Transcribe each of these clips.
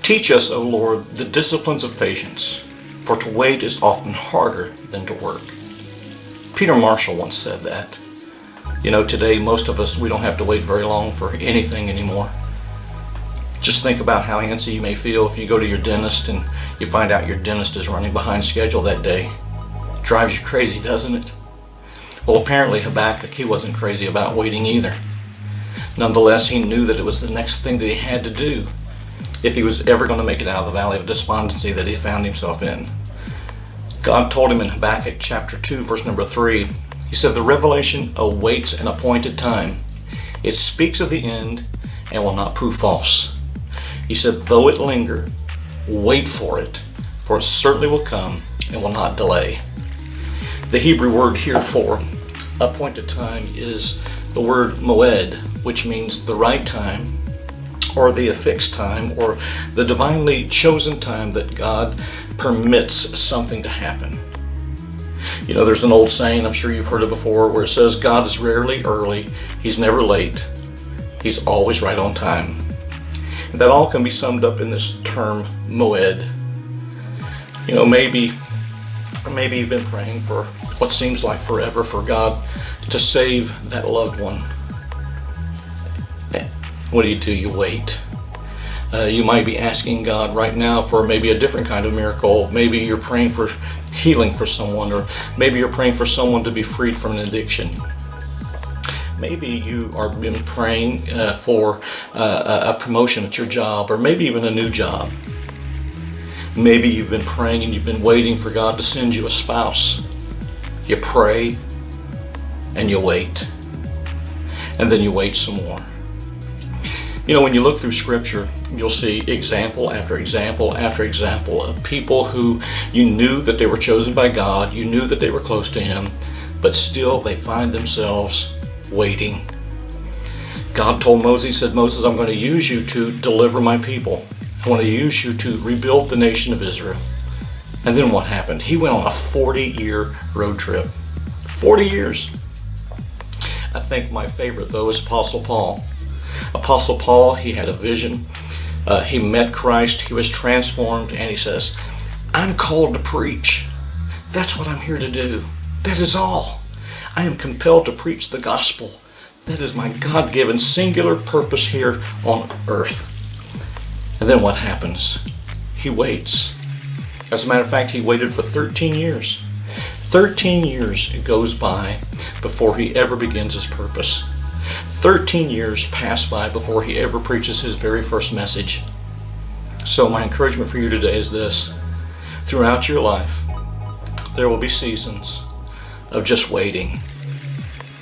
Teach us, O Lord, the disciplines of patience, for to wait is often harder than to work. Peter Marshall once said that. You know, today most of us, we don't have to wait very long for anything anymore. Just think about how antsy you may feel if you go to your dentist and you find out your dentist is running behind schedule that day. It drives you crazy, doesn't it? Well, apparently Habakkuk, he wasn't crazy about waiting either. Nonetheless, he knew that it was the next thing that he had to do if he was ever going to make it out of the valley of despondency that he found himself in. God told him in Habakkuk chapter 2, verse number 3, he said, "The revelation awaits an appointed time. It speaks of the end and will not prove false." He said, "Though it linger, wait for it certainly will come and will not delay." The Hebrew word here for appointed time is the word moed, which means the right time, or the affixed time, or the divinely chosen time that God permits something to happen. You know, there's an old saying, I'm sure you've heard it before, where it says, God is rarely early, he's never late, he's always right on time. And that all can be summed up in this term, moed. You know, maybe you've been praying for what seems like forever for God to save that loved one. What do? You wait. You might be asking God right now for maybe a different kind of miracle. Maybe you're praying for healing for someone, or maybe you're praying for someone to be freed from an addiction. Maybe you are been praying for a promotion at your job, or maybe even a new job. Maybe you've been praying and you've been waiting for God to send you a spouse. You pray and you wait, and then you wait some more. You know, when you look through Scripture, you'll see example after example after example of people who you knew that they were chosen by God, you knew that they were close to Him, but still they find themselves waiting. God told Moses, he said, "Moses, I'm going to use you to deliver my people. I want to use you to rebuild the nation of Israel." And then what happened? He went on a 40-year road trip. 40 years. I think my favorite, though, is Apostle Paul. Apostle Paul, he had a vision. He met Christ. He was transformed. And he says, "I'm called to preach. That's what I'm here to do. That is all. I am compelled to preach the gospel. That is my God-given singular purpose here on earth." And then what happens? He waits. As a matter of fact, he waited for 13 years. 13 years goes by before he ever begins his purpose. 13 years pass by before he ever preaches his very first message. So my encouragement for you today is this. Throughout your life, there will be seasons of just waiting.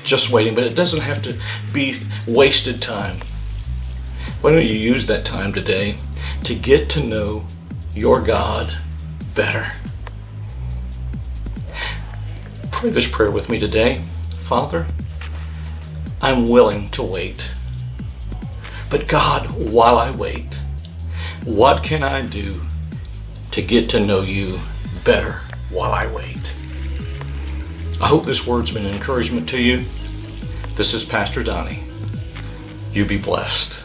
Just waiting, but it doesn't have to be wasted time. Why don't you use that time today to get to know your God better? Pray this prayer with me today. Father, I'm willing to wait. But God, while I wait, what can I do to get to know you better while I wait? I hope this word's been an encouragement to you. This is Pastor Donnie. You be blessed.